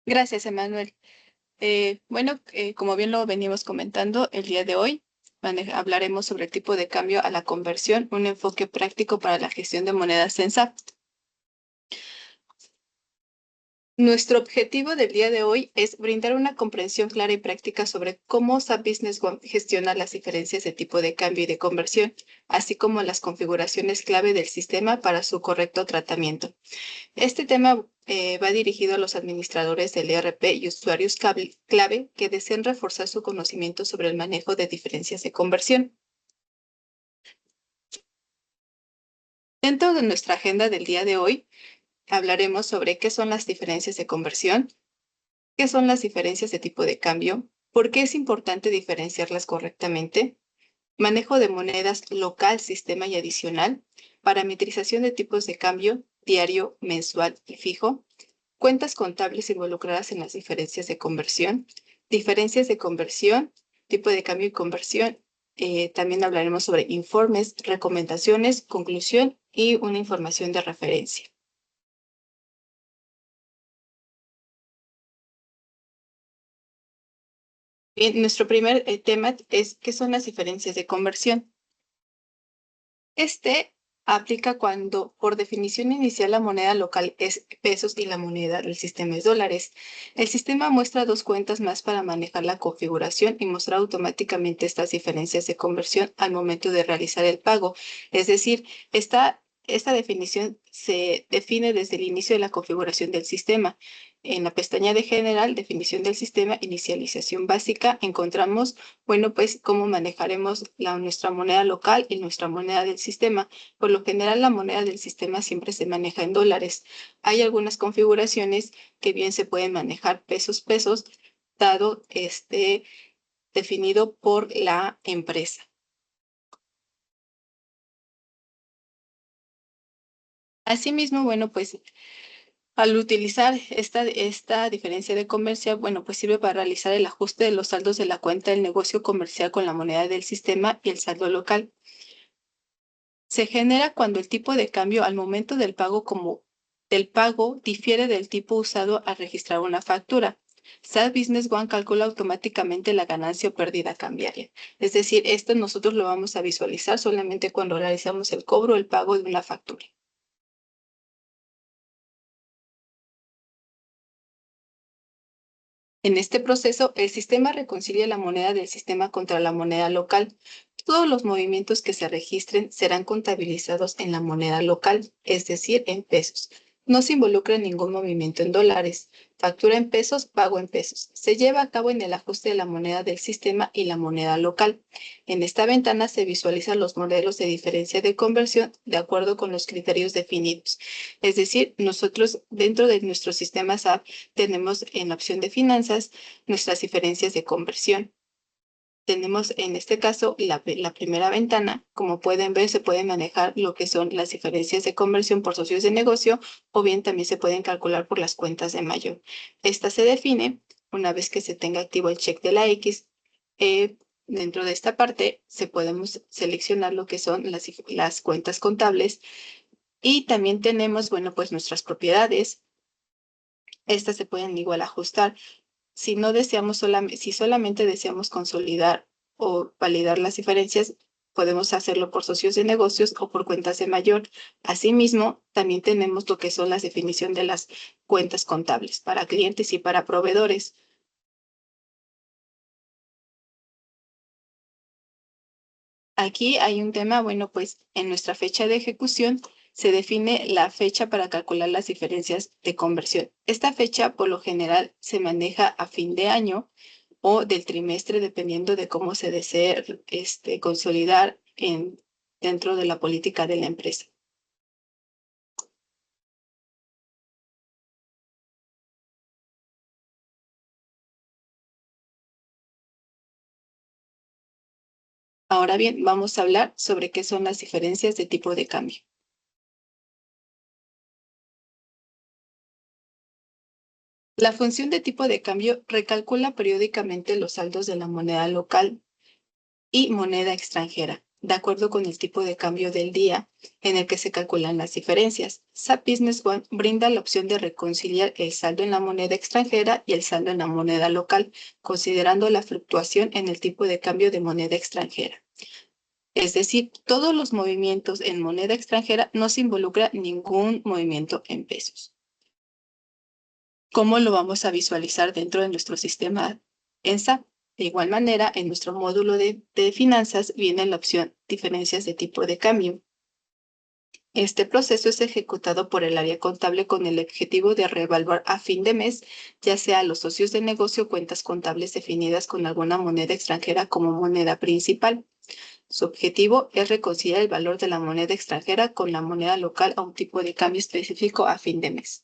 Gracias, Emanuel. Como bien lo venimos comentando, el día de hoy hablaremos sobre el tipo de cambio a la conversión, un enfoque práctico para la gestión de monedas en SAP. Nuestro objetivo del día de hoy es brindar una comprensión clara y práctica sobre cómo SAP Business One gestiona las diferencias de tipo de cambio y de conversión, así como las configuraciones clave del sistema para su correcto tratamiento. Este tema va dirigido a los administradores del ERP y usuarios clave que deseen reforzar su conocimiento sobre el manejo de diferencias de conversión. Dentro de nuestra agenda del día de hoy, hablaremos sobre qué son las diferencias de conversión, qué son las diferencias de tipo de cambio, por qué es importante diferenciarlas correctamente, manejo de monedas local, sistema y adicional, parametrización de tipos de cambio diario, mensual y fijo, cuentas contables involucradas en las diferencias de conversión, tipo de cambio y conversión. También hablaremos sobre informes, recomendaciones, conclusión y una información de referencia. Bien, nuestro primer tema es qué son las diferencias de conversión. Este aplica cuando, por definición inicial, la moneda local es pesos y la moneda del sistema es dólares. El sistema muestra dos cuentas más para manejar la configuración y mostrar automáticamente estas diferencias de conversión al momento de realizar el pago. Es decir, esta definición se define desde el inicio de la configuración del sistema. En la pestaña de General, definición del sistema, inicialización básica, encontramos pues cómo manejaremos nuestra moneda local y nuestra moneda del sistema. Por lo general, la moneda del sistema siempre se maneja en dólares. Hay algunas configuraciones que bien se pueden manejar pesos, dado definido por la empresa. Asimismo, pues al utilizar esta diferencia de comercial, pues sirve para realizar el ajuste de los saldos de la cuenta del negocio comercial con la moneda del sistema y el saldo local. Se genera cuando el tipo de cambio al momento del pago difiere del tipo usado al registrar una factura. SAP Business One calcula automáticamente la ganancia o pérdida cambiaria. Es decir, esto nosotros lo vamos a visualizar solamente cuando realizamos el cobro o el pago de una factura. En este proceso, el sistema reconcilia la moneda del sistema contra la moneda local. Todos los movimientos que se registren serán contabilizados en la moneda local, es decir, en pesos. No se involucra ningún movimiento en dólares. Factura en pesos, pago en pesos. Se lleva a cabo en el ajuste de la moneda del sistema y la moneda local. En esta ventana se visualizan los modelos de diferencia de conversión de acuerdo con los criterios definidos. Es decir, nosotros dentro de nuestro sistema SAP tenemos en la opción de finanzas nuestras diferencias de conversión. Tenemos en este caso la primera ventana. Como pueden ver, se pueden manejar lo que son las diferencias de conversión por socios de negocio o bien también se pueden calcular por las cuentas de mayor. Esta se define una vez que se tenga activo el check de la X. Dentro de esta parte podemos seleccionar lo que son las cuentas contables y también tenemos, pues nuestras propiedades. Estas se pueden igual ajustar. Si no deseamos si solamente deseamos consolidar o validar las diferencias, podemos hacerlo por socios de negocios o por cuentas de mayor. Asimismo, también tenemos lo que son las definiciones de las cuentas contables para clientes y para proveedores. Aquí hay un tema, pues en nuestra fecha de ejecución se define la fecha para calcular las diferencias de conversión. Esta fecha, por lo general, se maneja a fin de año o del trimestre, dependiendo de cómo se desee consolidar dentro de la política de la empresa. Ahora bien, vamos a hablar sobre qué son las diferencias de tipo de cambio. La función de tipo de cambio recalcula periódicamente los saldos de la moneda local y moneda extranjera. de acuerdo con el tipo de cambio del día en el que se calculan las diferencias. SAP Business One brinda la opción de reconciliar el saldo en la moneda extranjera y el saldo en la moneda local, considerando la fluctuación en el tipo de cambio de moneda extranjera. Es decir, todos los movimientos en moneda extranjera no se involucra ningún movimiento en pesos. ¿Cómo lo vamos a visualizar dentro de nuestro sistema en SAP? De igual manera, en nuestro módulo de finanzas viene la opción diferencias de tipo de cambio. Este proceso es ejecutado por el área contable con el objetivo de reevaluar a fin de mes, ya sea a los socios de negocio cuentas contables definidas con alguna moneda extranjera como moneda principal. Su objetivo es reconciliar el valor de la moneda extranjera con la moneda local a un tipo de cambio específico a fin de mes.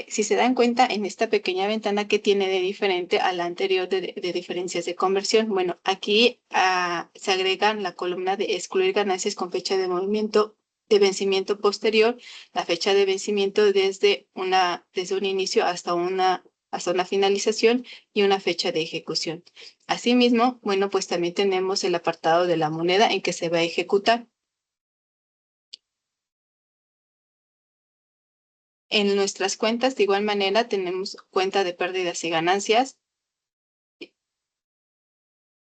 Si se dan cuenta, en esta pequeña ventana que tiene de diferente a la anterior de diferencias de conversión, bueno, aquí se agregan la columna de excluir ganancias con fecha de movimiento de vencimiento posterior, la fecha de vencimiento desde un inicio hasta una finalización y una fecha de ejecución. Asimismo, bueno, pues también tenemos el apartado de la moneda en que se va a ejecutar. En nuestras cuentas, de igual manera, tenemos cuenta de pérdidas y ganancias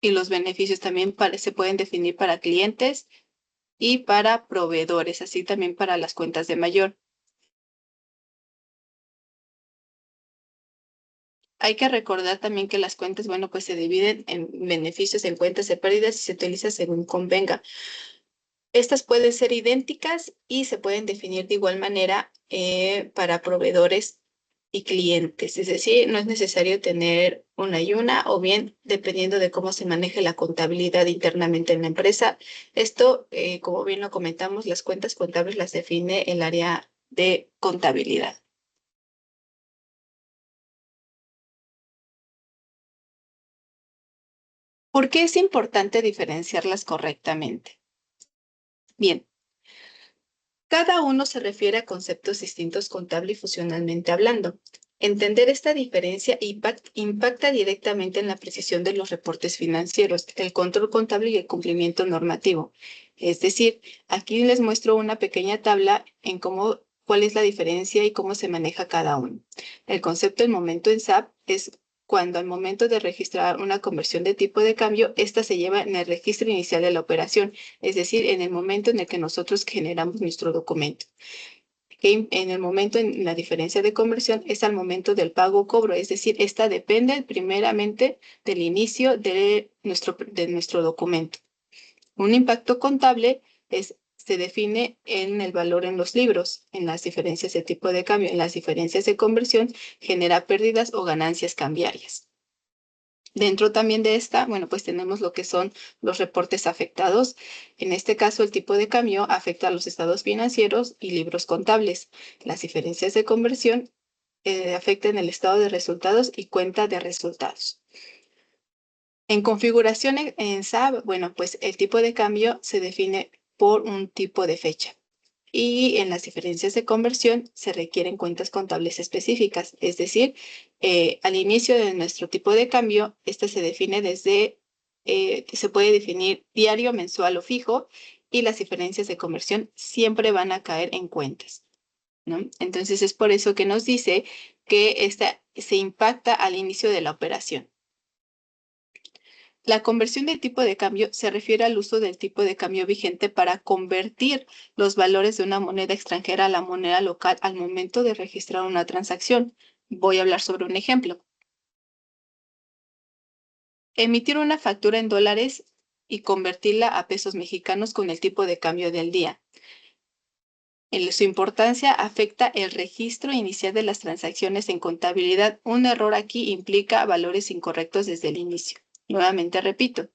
y los beneficios también se pueden definir para clientes y para proveedores, así también para las cuentas de mayor. Hay que recordar también que las cuentas, bueno, pues se dividen en beneficios en cuentas de pérdidas y se utiliza según convenga. Estas pueden ser idénticas y se pueden definir de igual manera para proveedores y clientes. Es decir, no es necesario tener una y una, o bien dependiendo de cómo se maneje la contabilidad internamente en la empresa. Esto, como bien lo comentamos, las cuentas contables las define el área de contabilidad. ¿Por qué es importante diferenciarlas correctamente? Bien, cada uno se refiere a conceptos distintos contable y funcionalmente hablando. Entender esta diferencia impacta directamente en la precisión de los reportes financieros, el control contable y el cumplimiento normativo. Es decir, aquí les muestro una pequeña tabla en cuál es la diferencia y cómo se maneja cada uno. El concepto del momento en SAP es cuando al momento de registrar una conversión de tipo de cambio, esta se lleva en el registro inicial de la operación, es decir, en el momento en el que nosotros generamos nuestro documento. Que en el momento en la diferencia de conversión es al momento del pago o cobro, es decir, esta depende primeramente del inicio de nuestro documento. Un impacto contable se define en el valor en los libros, en las diferencias de tipo de cambio, en las diferencias de conversión, genera pérdidas o ganancias cambiarias. Dentro también de esta, bueno, pues tenemos lo que son los reportes afectados. En este caso, el tipo de cambio afecta a los estados financieros y libros contables. Las diferencias de conversión afectan el estado de resultados y cuenta de resultados. En configuración en SAP, bueno, pues el tipo de cambio se define por un tipo de fecha. Y en las diferencias de conversión se requieren cuentas contables específicas, es decir, al inicio de nuestro tipo de cambio, este se define se puede definir diario, mensual o fijo, y las diferencias de conversión siempre van a caer en cuentas, ¿no? Entonces es por eso que nos dice que esta se impacta al inicio de la operación. La conversión de tipo de cambio se refiere al uso del tipo de cambio vigente para convertir los valores de una moneda extranjera a la moneda local al momento de registrar una transacción. Voy a hablar sobre un ejemplo. Emitir una factura en dólares y convertirla a pesos mexicanos con el tipo de cambio del día. Su importancia afecta el registro inicial de las transacciones en contabilidad. Un error aquí implica valores incorrectos desde el inicio. Nuevamente repito,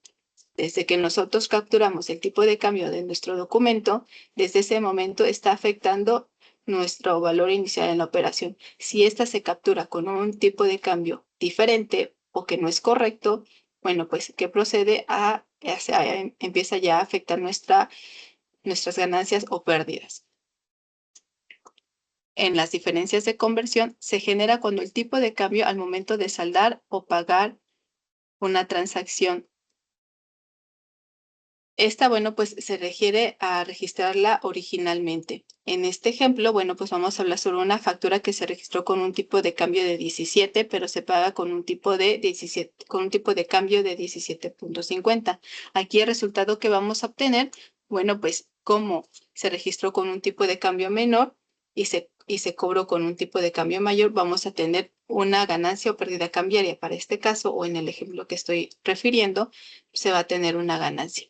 desde que nosotros capturamos el tipo de cambio de nuestro documento, desde ese momento está afectando nuestro valor inicial en la operación. Si esta se captura con un tipo de cambio diferente o que no es correcto, bueno, pues ¿qué procede empieza ya a afectar nuestras ganancias o pérdidas? En las diferencias de conversión se genera cuando el tipo de cambio al momento de saldar o pagar una transacción Esta, bueno, pues se refiere a registrarla originalmente. En este ejemplo, bueno, pues vamos a hablar sobre una factura que se registró con un tipo de cambio de 17, pero se paga con un tipo de 17, con un tipo de cambio de 17.50. Aquí el resultado que vamos a obtener, bueno, pues como se registró con un tipo de cambio menor y se cobró con un tipo de cambio mayor, vamos a tener una ganancia o pérdida cambiaria. Para este caso, o en el ejemplo que estoy refiriendo, se va a tener una ganancia.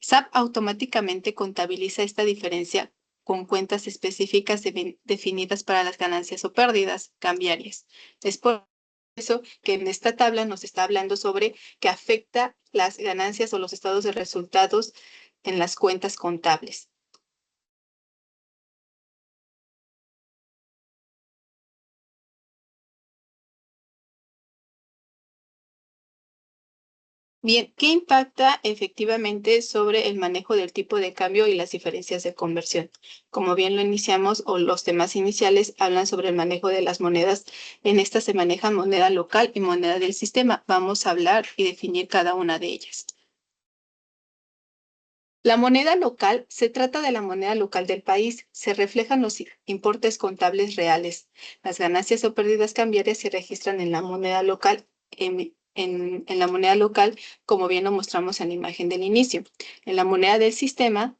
SAP automáticamente contabiliza esta diferencia con cuentas específicas definidas para las ganancias o pérdidas cambiarias. Es por eso que en esta tabla nos está hablando sobre que afecta las ganancias o los estados de resultados en las cuentas contables. Bien, ¿qué impacta efectivamente sobre el manejo del tipo de cambio y las diferencias de conversión? Como bien lo iniciamos, o los temas iniciales hablan sobre el manejo de las monedas. En esta se maneja moneda local y moneda del sistema. Vamos a hablar y definir cada una de ellas. La moneda local se trata de la moneda local del país. Se reflejan los importes contables reales. Las ganancias o pérdidas cambiarias se registran en la moneda local. En la moneda local, como bien lo mostramos en la imagen del inicio. En la moneda del sistema,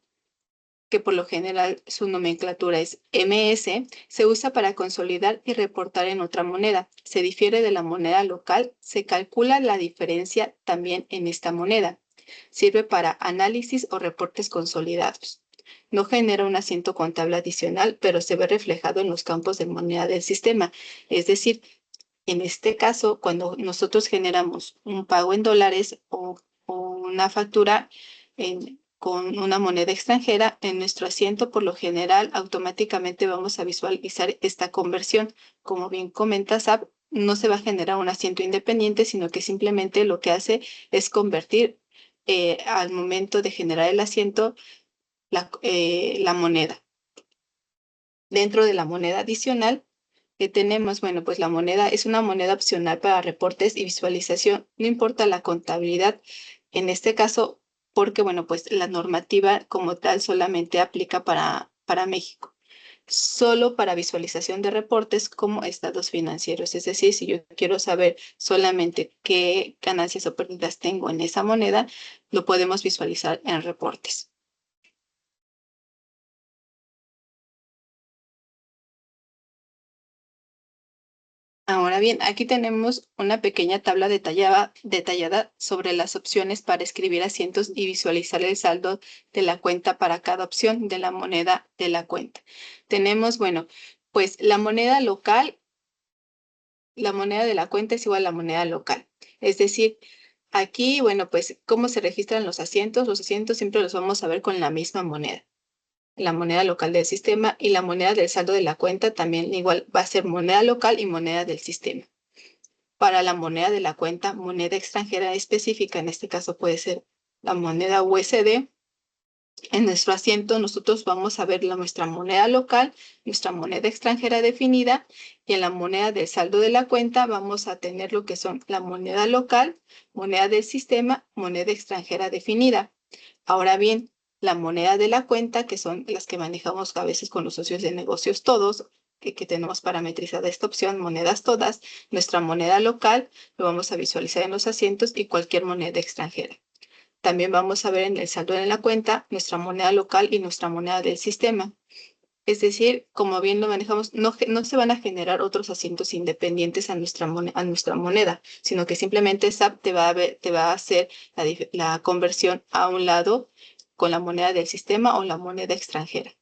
que por lo general su nomenclatura es MS, se usa para consolidar y reportar en otra moneda. Se difiere de la moneda local, se calcula la diferencia también en esta moneda. Sirve para análisis o reportes consolidados. No genera un asiento contable adicional, pero se ve reflejado en los campos de moneda del sistema. Es decir, en este caso, cuando nosotros generamos un pago en dólares o una factura con una moneda extranjera, en nuestro asiento, por lo general, automáticamente vamos a visualizar esta conversión. Como bien comenta SAP, no se va a generar un asiento independiente, sino que simplemente lo que hace es convertir al momento de generar el asiento la moneda. Dentro de la moneda adicional, que tenemos, bueno, pues la moneda es una moneda opcional para reportes y visualización, no importa la contabilidad, en este caso, porque, bueno, pues la normativa como tal solamente aplica para México, solo para visualización de reportes como estados financieros. Es decir, si yo quiero saber solamente qué ganancias o pérdidas tengo en esa moneda, lo podemos visualizar en reportes. Ahora bien, aquí tenemos una pequeña tabla detallada sobre las opciones para escribir asientos y visualizar el saldo de la cuenta para cada opción de la moneda de la cuenta. Tenemos, bueno, pues la moneda de la cuenta es igual a la moneda local. Es decir, aquí, bueno, pues cómo se registran los asientos siempre los vamos a ver con la misma moneda, la moneda local del sistema, y la moneda del saldo de la cuenta también igual va a ser moneda local y moneda del sistema. Para la moneda de la cuenta, moneda extranjera específica, en este caso puede ser la moneda USD. En nuestro asiento nosotros vamos a ver nuestra moneda local, nuestra moneda extranjera definida, y en la moneda del saldo de la cuenta vamos a tener lo que son la moneda local, moneda del sistema, moneda extranjera definida. Ahora bien, la moneda de la cuenta, que son las que manejamos a veces con los socios de negocios todos, que tenemos parametrizada esta opción, monedas todas, nuestra moneda local, lo vamos a visualizar en los asientos, y cualquier moneda extranjera. También vamos a ver en el saldo de la cuenta nuestra moneda local y nuestra moneda del sistema. Es decir, como bien lo manejamos, no se van a generar otros asientos independientes a nuestra moneda, sino que simplemente SAP te va a hacer la conversión a un lado con la moneda del sistema o la moneda extranjera.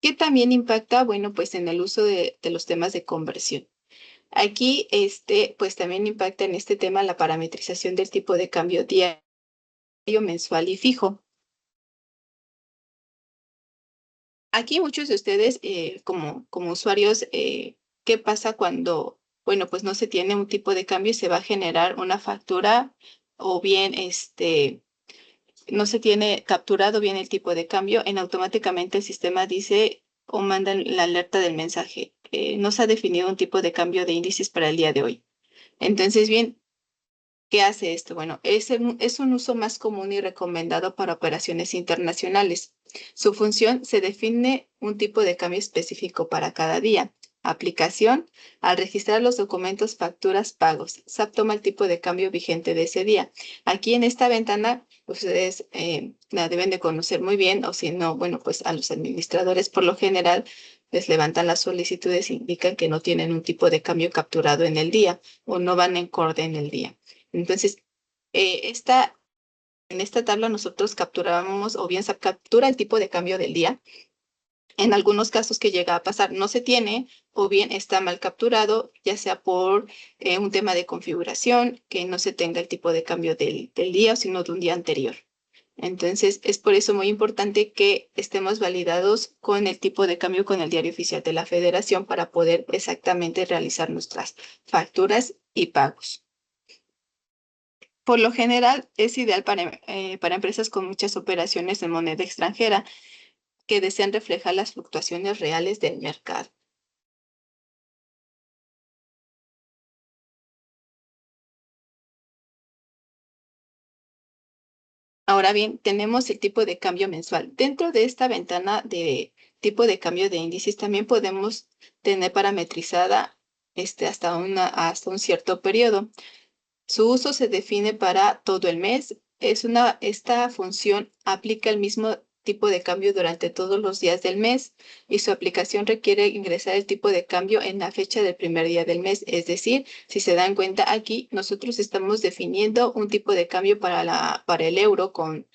¿Qué también impacta? Bueno, pues en el uso de los temas de conversión. Aquí, pues también impacta en este tema la parametrización del tipo de cambio diario, mensual y fijo. Aquí muchos de ustedes, como usuarios, ¿qué pasa cuando, bueno, pues no se tiene un tipo de cambio y se va a generar una factura, o bien, no se tiene capturado bien el tipo de cambio, automáticamente el sistema dice o manda la alerta del mensaje. No se ha definido un tipo de cambio de índices para el día de hoy. Entonces, bien, ¿qué hace esto? Bueno, es un uso más común y recomendado para operaciones internacionales. Su función se define un tipo de cambio específico para cada día. Aplicación. Al registrar los documentos, facturas, pagos, SAP toma el tipo de cambio vigente de ese día. Aquí en esta ventana, ustedes la deben de conocer muy bien, o si no, bueno, pues a los administradores por lo general les levantan las solicitudes e indican que no tienen un tipo de cambio capturado en el día o no van en acorde en el día. Entonces, en esta tabla nosotros capturamos o bien se captura el tipo de cambio del día. En algunos casos que llega a pasar no se tiene o bien está mal capturado, ya sea por un tema de configuración, que no se tenga el tipo de cambio del día, sino de un día anterior. Entonces, es por eso muy importante que estemos validados con el tipo de cambio con el diario oficial de la Federación para poder exactamente realizar nuestras facturas y pagos. Por lo general, es ideal para empresas con muchas operaciones en moneda extranjera que desean reflejar las fluctuaciones reales del mercado. Ahora bien, tenemos el tipo de cambio mensual. Dentro de esta ventana de tipo de cambio de índices, también podemos tener parametrizada hasta un cierto periodo. Su uso se define para todo el mes. Esta función aplica el mismo tipo de cambio durante todos los días del mes y su aplicación requiere ingresar el tipo de cambio en la fecha del primer día del mes. Es decir, si se dan cuenta aquí, nosotros estamos definiendo un tipo de cambio para el euro con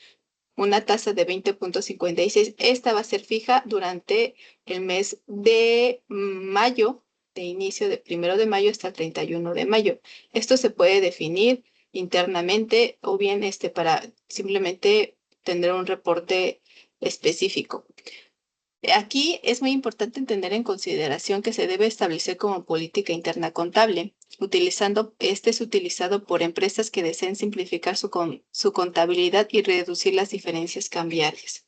una tasa de 20,56. Esta va a ser fija durante el mes de mayo, de inicio de 1 de mayo hasta el 31 de mayo. Esto se puede definir internamente o bien para simplemente tener un reporte específico. Aquí es muy importante tener en consideración que se debe establecer como política interna contable. Este es utilizado por empresas que deseen simplificar su contabilidad y reducir las diferencias cambiarias.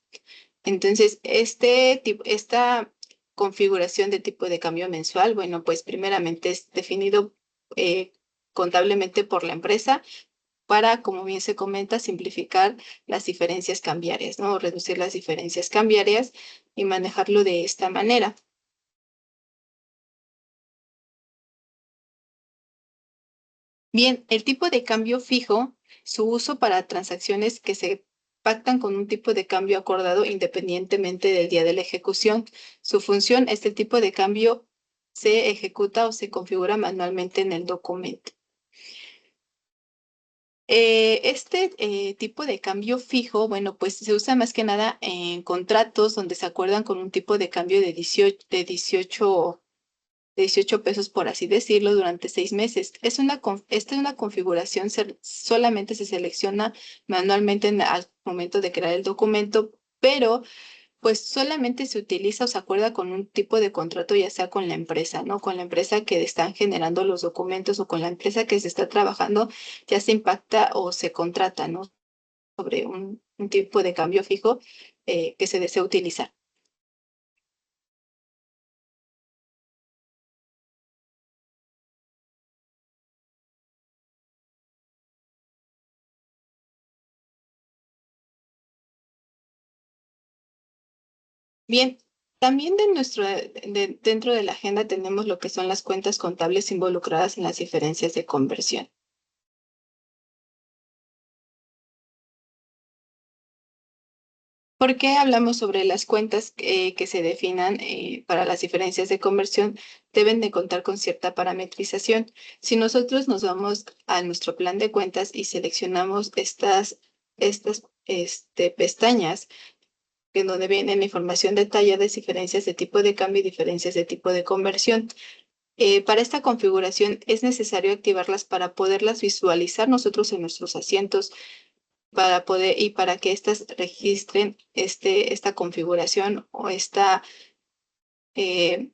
Entonces, esta configuración de tipo de cambio mensual, bueno, pues primeramente es definido eh, contablemente por la empresa para, como bien se comenta, simplificar las diferencias cambiarias, ¿no? Reducir las diferencias cambiarias y manejarlo de esta manera. Bien, el tipo de cambio fijo, su uso para transacciones que se pactan con un tipo de cambio acordado independientemente del día de la ejecución. Su función es el tipo de cambio se ejecuta o se configura manualmente en el documento. Tipo de cambio fijo, bueno, pues se usa más que nada en contratos donde se acuerdan con un tipo de cambio de 18 pesos, por así decirlo, durante 6 meses. Esta es una configuración, solamente se selecciona manualmente al momento de crear el documento, pero pues solamente se utiliza o se acuerda con un tipo de contrato, ya sea con la empresa, ¿no? Con la empresa que están generando los documentos o con la empresa que se está trabajando, ya se impacta o se contrata, ¿no? Sobre un tipo de cambio fijo que se desea utilizar. Bien, también dentro de la agenda tenemos lo que son las cuentas contables involucradas en las diferencias de conversión. ¿Por qué hablamos sobre las cuentas que se definan para las diferencias de conversión? Deben de contar con cierta parametrización. Si nosotros nos vamos a nuestro plan de cuentas y seleccionamos estas pestañas, en donde viene la información detallada de diferencias de tipo de cambio y diferencias de tipo de conversión. Para esta configuración es necesario activarlas para poderlas visualizar nosotros en nuestros asientos y para que éstas registren esta configuración o eh,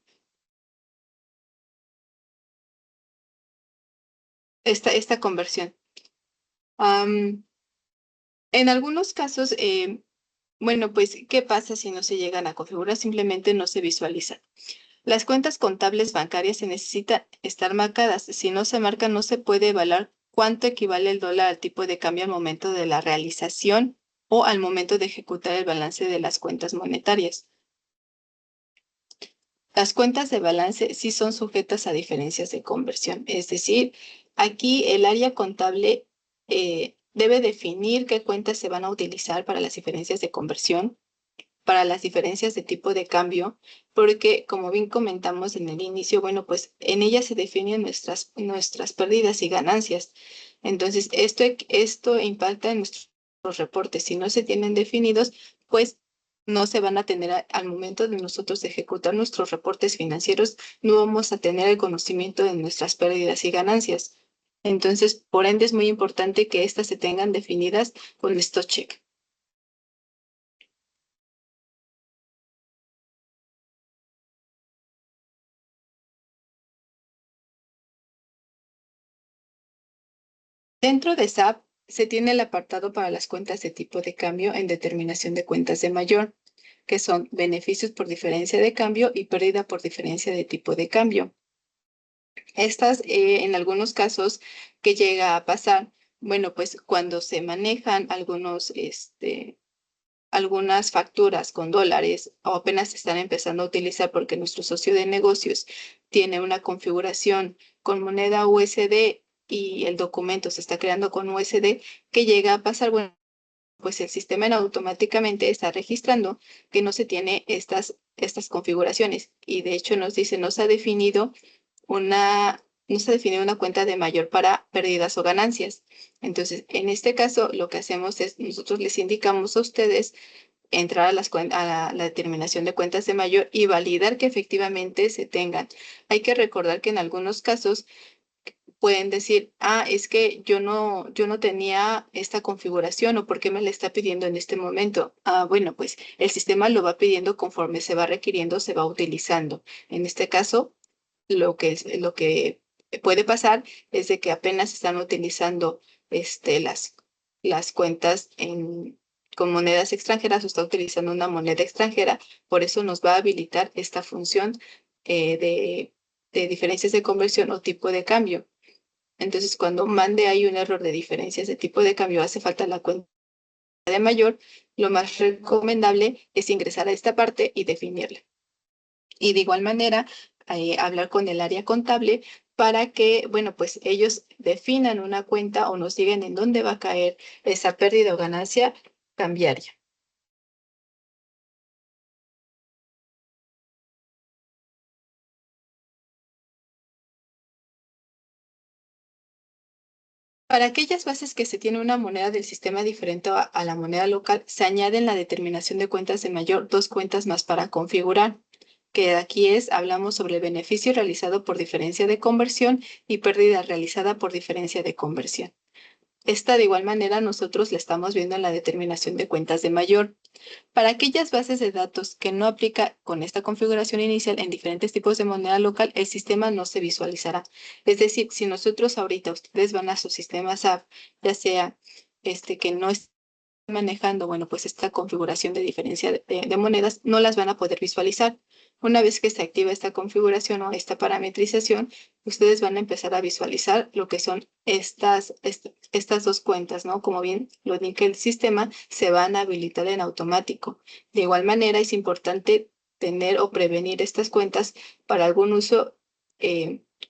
esta conversión. En algunos casos, bueno, pues, ¿qué pasa si no se llegan a configurar? Simplemente no se visualiza. Las cuentas contables bancarias se necesita estar marcadas. Si no se marca, no se puede evaluar cuánto equivale el dólar al tipo de cambio al momento de la realización o al momento de ejecutar el balance de las cuentas monetarias. Las cuentas de balance sí son sujetas a diferencias de conversión. Es decir, aquí el área contable debe definir qué cuentas se van a utilizar para las diferencias de conversión, para las diferencias de tipo de cambio, porque como bien comentamos en el inicio, bueno, pues en ellas se definen nuestras pérdidas y ganancias. Entonces, esto impacta en nuestros reportes. Si no se tienen definidos, pues no se van a tener al momento de nosotros ejecutar nuestros reportes financieros, no vamos a tener el conocimiento de nuestras pérdidas y ganancias. Entonces, por ende, es muy importante que éstas se tengan definidas con estos check. Dentro de SAP se tiene el apartado para las cuentas de tipo de cambio en determinación de cuentas de mayor, que son beneficios por diferencia de cambio y pérdida por diferencia de tipo de cambio. Estas, en algunos casos que llega a pasar, bueno, pues cuando se manejan algunas facturas con dólares o apenas se están empezando a utilizar porque nuestro socio de negocios tiene una configuración con moneda USD y el documento se está creando con USD, que llega a pasar, bueno, pues el sistema automáticamente está registrando que no se tiene estas configuraciones y de hecho nos dice, no se ha definido una cuenta de mayor para pérdidas o ganancias. Entonces, en este caso, lo que hacemos es, nosotros les indicamos a ustedes entrar a la determinación de cuentas de mayor y validar que efectivamente se tengan. Hay que recordar que en algunos casos pueden decir, es que yo no tenía esta configuración o por qué me la está pidiendo en este momento. Bueno, pues el sistema lo va pidiendo conforme se va requiriendo, se va utilizando. En este caso, lo que puede pasar es de que apenas están utilizando las cuentas con monedas extranjeras o está utilizando una moneda extranjera, por eso nos va a habilitar esta función de diferencias de conversión o tipo de cambio. Entonces, cuando mande ahí un error de diferencias de tipo de cambio, hace falta la cuenta de mayor, lo más recomendable es ingresar a esta parte y definirla. Y de igual manera, hablar con el área contable para que, bueno, pues ellos definan una cuenta o nos digan en dónde va a caer esa pérdida o ganancia cambiaria. Para aquellas bases que se tiene una moneda del sistema diferente a la moneda local, se añade en la determinación de cuentas de mayor dos cuentas más para configurar, que aquí hablamos sobre el beneficio realizado por diferencia de conversión y pérdida realizada por diferencia de conversión. Esta de igual manera nosotros la estamos viendo en la determinación de cuentas de mayor. Para aquellas bases de datos que no aplica con esta configuración inicial en diferentes tipos de moneda local, el sistema no se visualizará. Es decir, si nosotros ahorita ustedes van a su sistema SAP, ya sea que no esté manejando, bueno, pues esta configuración de diferencia de monedas, no las van a poder visualizar. Una vez que se activa esta configuración o esta parametrización, ustedes van a empezar a visualizar lo que son estas dos cuentas, ¿no? Como bien lo indica el sistema, se van a habilitar en automático. De igual manera, es importante tener o prevenir estas cuentas para algún uso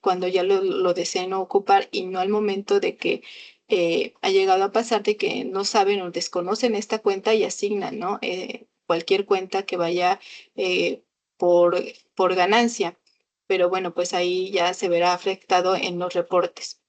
cuando ya lo deseen ocupar y no al momento de que ha llegado a pasar de que no saben o desconocen esta cuenta y asignan, ¿no? Cualquier cuenta que vaya eh, por, por ganancia. Pero bueno, pues ahí ya se verá afectado en los reportes.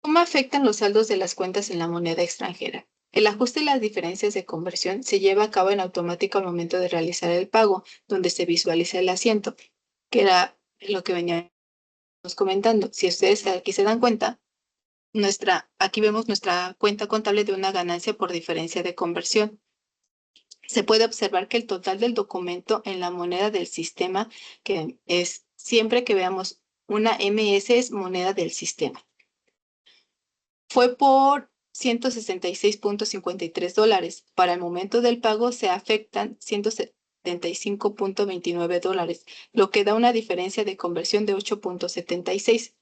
¿Cómo afectan los saldos de las cuentas en la moneda extranjera? El ajuste y las diferencias de conversión se lleva a cabo en automático al momento de realizar el pago, donde se visualiza el asiento, que era lo que veníamos comentando. Si ustedes aquí se dan cuenta, aquí vemos nuestra cuenta contable de una ganancia por diferencia de conversión. Se puede observar que el total del documento en la moneda del sistema, que es siempre que veamos una MS es moneda del sistema. Fue por $166.53. Para el momento del pago se afectan $175.29, lo que da una diferencia de conversión de 8.76.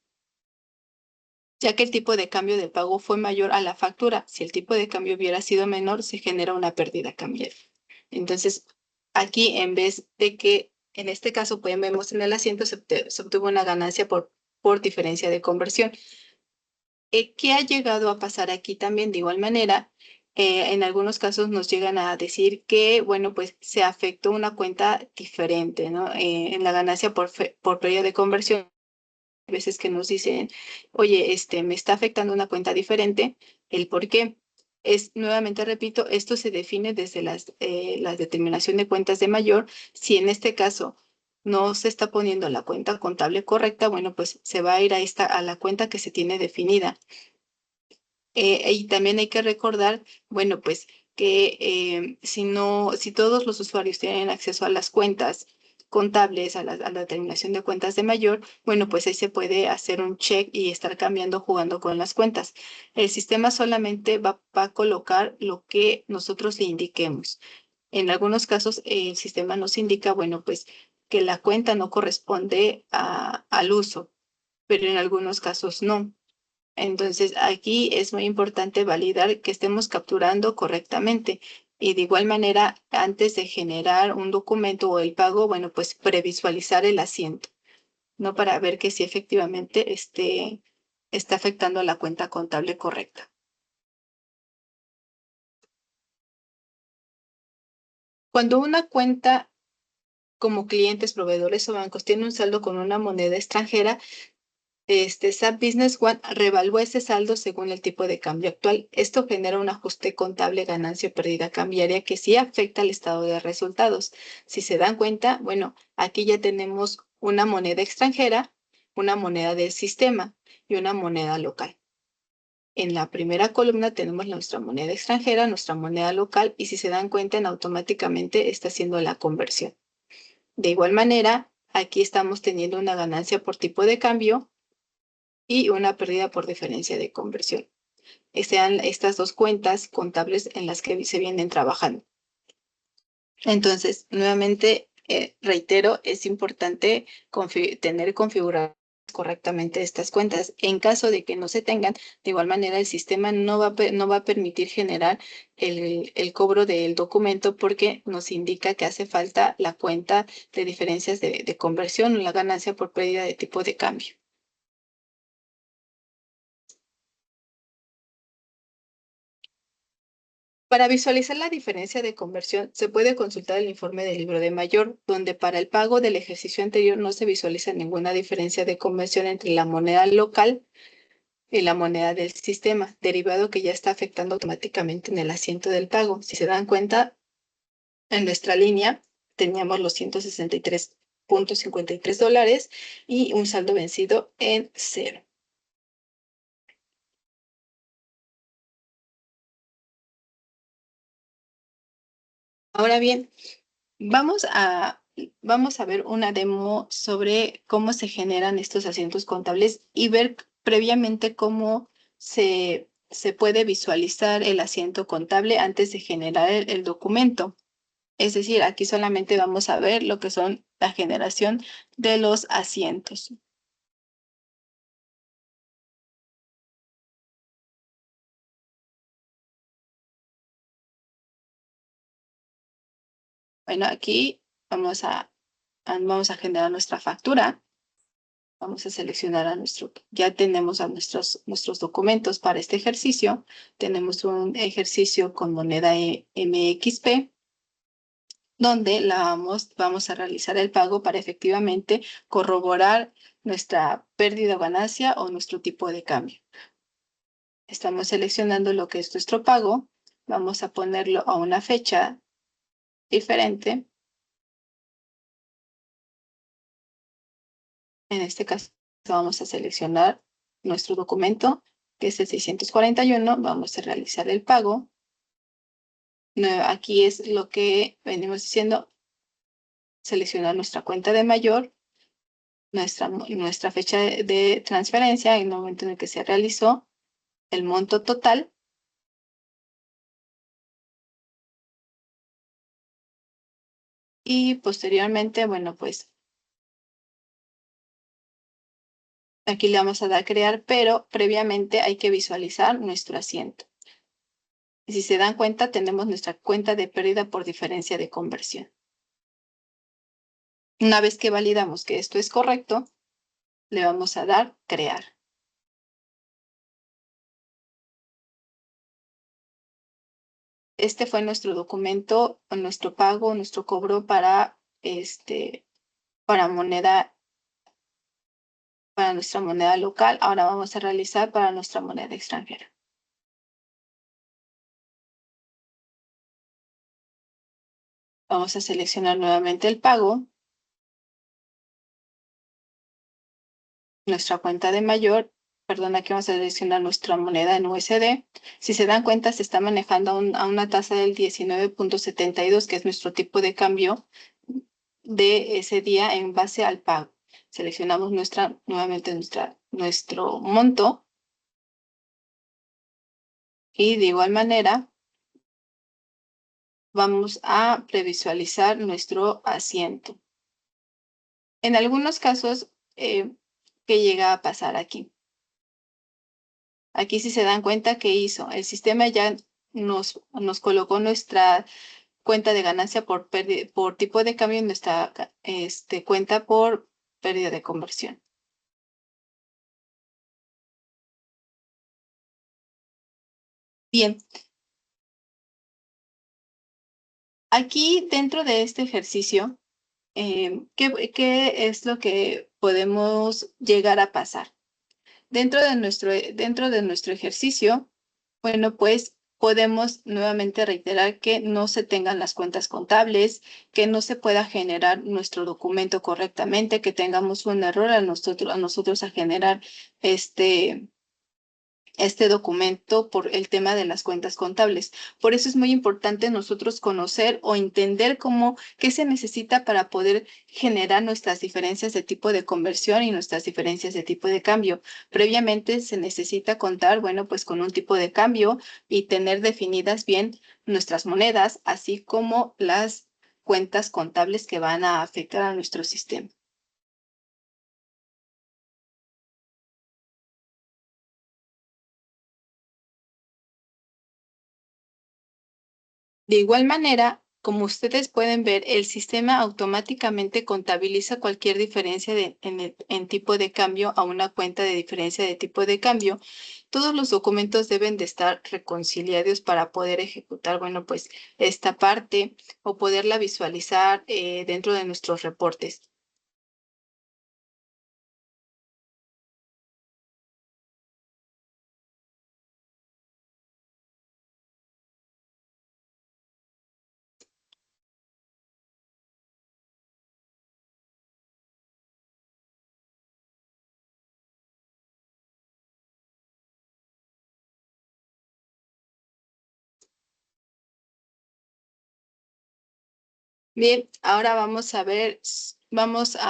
Ya que el tipo de cambio del pago fue mayor a la factura. Si el tipo de cambio hubiera sido menor, se genera una pérdida cambiaria. Entonces, aquí en vez de que, en este caso, pues vemos en el asiento, se obtuvo una ganancia por diferencia de conversión. ¿Qué ha llegado a pasar aquí también? De igual manera, en algunos casos nos llegan a decir que, bueno, pues se afectó una cuenta diferente, ¿no? En la ganancia por pérdida de conversión, veces que nos dicen, oye, me está afectando una cuenta diferente, el por qué. Nuevamente repito, esto se define desde la determinación de cuentas de mayor. Si en este caso no se está poniendo la cuenta contable correcta, bueno, pues se va a ir a la cuenta que se tiene definida. Y también hay que recordar, bueno, pues que si todos los usuarios tienen acceso a las cuentas contables, a la determinación de cuentas de mayor, bueno, pues ahí se puede hacer un check y estar cambiando, jugando con las cuentas. El sistema solamente va a colocar lo que nosotros le indiquemos. En algunos casos, el sistema nos indica, bueno, pues que la cuenta no corresponde al uso, pero en algunos casos no. Entonces, aquí es muy importante validar que estemos capturando correctamente. Y de igual manera, antes de generar un documento o el pago, bueno, pues previsualizar el asiento, ¿no? Para ver que si efectivamente está afectando a la cuenta contable correcta. Cuando una cuenta como clientes, proveedores o bancos tiene un saldo con una moneda extranjera, SAP Business One revalúa ese saldo según el tipo de cambio actual. Esto genera un ajuste contable ganancia o pérdida cambiaria que sí afecta al estado de resultados. Si se dan cuenta, bueno, aquí ya tenemos una moneda extranjera, una moneda del sistema y una moneda local. En la primera columna tenemos nuestra moneda extranjera, nuestra moneda local y si se dan cuenta, automáticamente está haciendo la conversión. De igual manera, aquí estamos teniendo una ganancia por tipo de cambio y una pérdida por diferencia de conversión. Sean estas dos cuentas contables en las que se vienen trabajando. Entonces, nuevamente, reitero, es importante tener configuradas correctamente estas cuentas. En caso de que no se tengan, de igual manera el sistema no va a permitir generar el cobro del documento porque nos indica que hace falta la cuenta de diferencias de conversión o la ganancia por pérdida de tipo de cambio. Para visualizar la diferencia de conversión, se puede consultar el informe del libro de mayor, donde para el pago del ejercicio anterior no se visualiza ninguna diferencia de conversión entre la moneda local y la moneda del sistema, derivado que ya está afectando automáticamente en el asiento del pago. Si se dan cuenta, en nuestra línea teníamos los $163.53 y un saldo vencido en 0. Ahora bien, vamos a ver una demo sobre cómo se generan estos asientos contables y ver previamente cómo se puede visualizar el asiento contable antes de generar el documento. Es decir, aquí solamente vamos a ver lo que son la generación de los asientos. Bueno, aquí vamos a generar nuestra factura. Vamos a seleccionar ya tenemos a nuestros documentos para este ejercicio. Tenemos un ejercicio con moneda MXP, donde vamos a realizar el pago para efectivamente corroborar nuestra pérdida o ganancia o nuestro tipo de cambio. Estamos seleccionando lo que es nuestro pago. Vamos a ponerlo a una fecha diferente. En este caso, vamos a seleccionar nuestro documento, que es el 641. Vamos a realizar el pago. Aquí es lo que venimos diciendo, seleccionar nuestra cuenta de mayor nuestra fecha de transferencia, en el momento en el que se realizó, el monto total. Y posteriormente, bueno, pues aquí le vamos a dar crear, pero previamente hay que visualizar nuestro asiento. Y si se dan cuenta, tenemos nuestra cuenta de pérdida por diferencia de conversión. Una vez que validamos que esto es correcto, le vamos a dar crear. Este fue nuestro documento, nuestro pago, nuestro cobro para nuestra moneda local. Ahora vamos a realizar para nuestra moneda extranjera. Vamos a seleccionar nuevamente el pago, nuestra cuenta de mayor, perdón, aquí vamos a seleccionar nuestra moneda en USD. Si se dan cuenta, se está manejando a una tasa del 19.72, que es nuestro tipo de cambio de ese día en base al pago. Seleccionamos nuevamente nuestro monto y de igual manera vamos a previsualizar nuestro asiento. En algunos casos, ¿qué llega a pasar aquí? Aquí si se dan cuenta que hizo, el sistema ya nos colocó nuestra cuenta de ganancia por tipo de cambio en nuestra cuenta por pérdida de conversión. Bien, aquí dentro de este ejercicio, ¿qué es lo que podemos llegar a pasar? Dentro de nuestro ejercicio, bueno, pues podemos nuevamente reiterar que no se tengan las cuentas contables, que no se pueda generar nuestro documento correctamente, que tengamos un error a nosotros a generar este documento por el tema de las cuentas contables. Por eso es muy importante nosotros conocer o entender qué se necesita para poder generar nuestras diferencias de tipo de conversión y nuestras diferencias de tipo de cambio. Previamente se necesita contar, bueno, pues con un tipo de cambio y tener definidas bien nuestras monedas, así como las cuentas contables que van a afectar a nuestro sistema. De igual manera, como ustedes pueden ver, el sistema automáticamente contabiliza cualquier diferencia en tipo de cambio a una cuenta de diferencia de tipo de cambio. Todos los documentos deben de estar reconciliados para poder ejecutar, bueno, pues esta parte o poderla visualizar dentro de nuestros reportes. Bien, ahora vamos a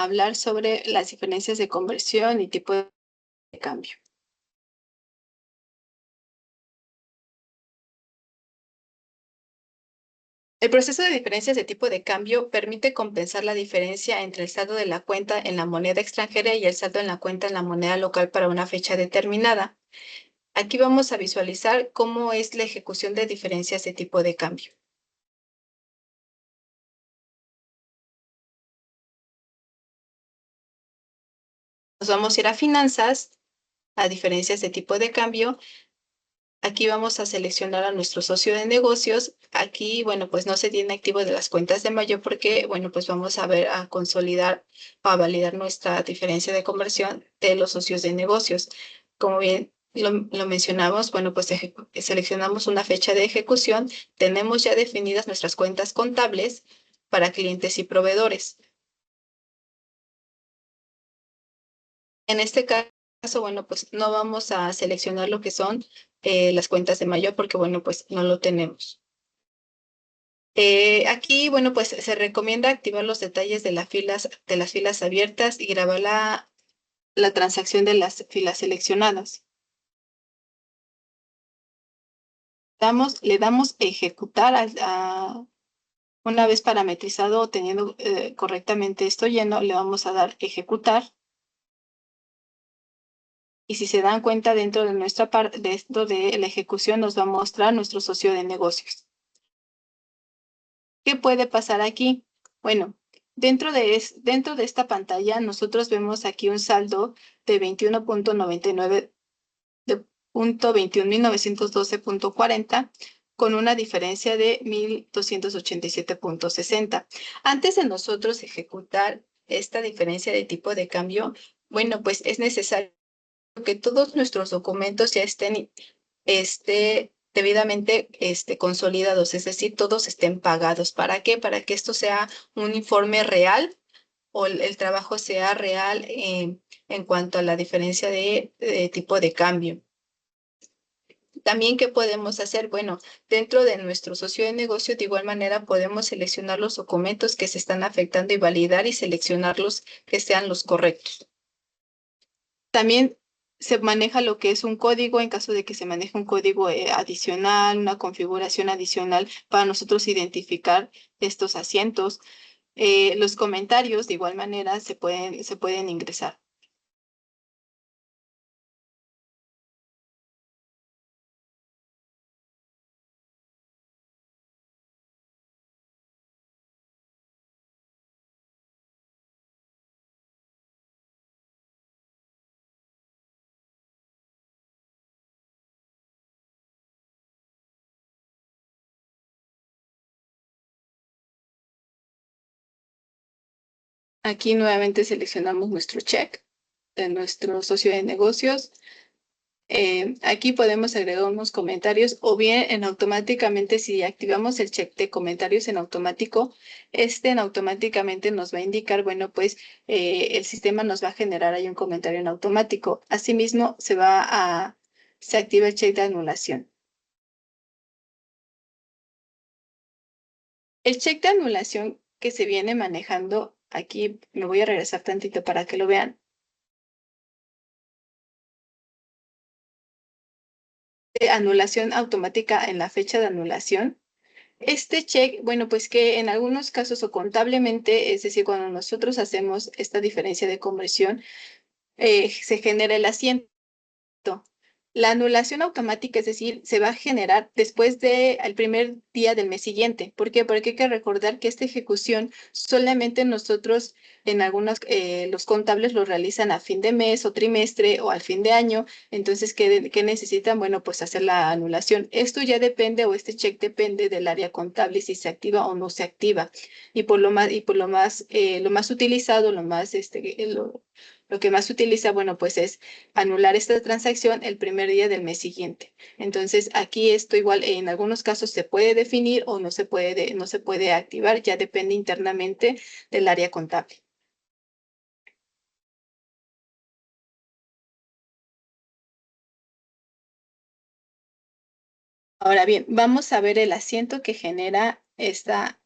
hablar sobre las diferencias de conversión y tipo de cambio. El proceso de diferencias de tipo de cambio permite compensar la diferencia entre el saldo de la cuenta en la moneda extranjera y el saldo en la cuenta en la moneda local para una fecha determinada. Aquí vamos a visualizar cómo es la ejecución de diferencias de tipo de cambio. Nos vamos a ir a finanzas, a diferencias de tipo de cambio. Aquí vamos a seleccionar a nuestro socio de negocios. Aquí, bueno, pues no se tiene activo de las cuentas de mayo porque, bueno, pues vamos a consolidar o a validar nuestra diferencia de conversión de los socios de negocios. Como bien lo mencionamos, bueno, pues seleccionamos una fecha de ejecución. Tenemos ya definidas nuestras cuentas contables para clientes y proveedores. En este caso, bueno, pues no vamos a seleccionar lo que son las cuentas de mayo porque, bueno, pues no lo tenemos. Aquí, bueno, pues se recomienda activar los detalles de las filas abiertas y grabar la transacción de las filas seleccionadas. Le damos ejecutar una vez parametrizado o teniendo correctamente esto lleno, le vamos a dar ejecutar. Y si se dan cuenta, dentro de nuestra parte, dentro de la ejecución, nos va a mostrar nuestro socio de negocios. ¿Qué puede pasar aquí? Bueno, dentro de esta pantalla, nosotros vemos aquí un saldo de 21.99 de punto 21.912.40 con una diferencia de 1.287.60. Antes de nosotros ejecutar esta diferencia de tipo de cambio, bueno, pues es necesario que todos nuestros documentos ya estén debidamente consolidados, es decir, todos estén pagados. ¿Para qué? Para que esto sea un informe real o el trabajo sea real en cuanto a la diferencia de tipo de cambio. También, ¿qué podemos hacer? Bueno, dentro de nuestro socio de negocio, de igual manera, podemos seleccionar los documentos que se están afectando y validar y seleccionar los que sean los correctos. También se maneja lo que es un código en caso de que se maneje un código adicional, una configuración adicional para nosotros identificar estos asientos. Los comentarios, de igual manera, se pueden ingresar. Aquí nuevamente seleccionamos nuestro check de nuestro socio de negocios. Aquí podemos agregar unos comentarios o bien en automáticamente si activamos el check de comentarios en automático, en automáticamente nos va a indicar, bueno, pues el sistema nos va a generar ahí un comentario en automático. Asimismo, se activa el check de anulación. El check de anulación que se viene manejando, aquí me voy a regresar tantito para que lo vean. Anulación automática en la fecha de anulación. Este check, bueno, pues que en algunos casos o contablemente, es decir, cuando nosotros hacemos esta diferencia de conversión, se genera el asiento. La anulación automática, es decir, se va a generar después del primer día del mes siguiente. ¿Por qué? Porque hay que recordar que esta ejecución solamente nosotros, en algunos, los contables lo realizan a fin de mes o trimestre o al fin de año. Entonces, ¿qué necesitan? Bueno, pues hacer la anulación. Esto ya depende o este check depende del área contable si se activa o no se activa. Lo más utilizado, lo que más se utiliza, bueno, pues es anular esta transacción el primer día del mes siguiente. Entonces, aquí esto igual en algunos casos se puede definir o no se puede activar, ya depende internamente del área contable. Ahora bien, vamos a ver el asiento que genera esta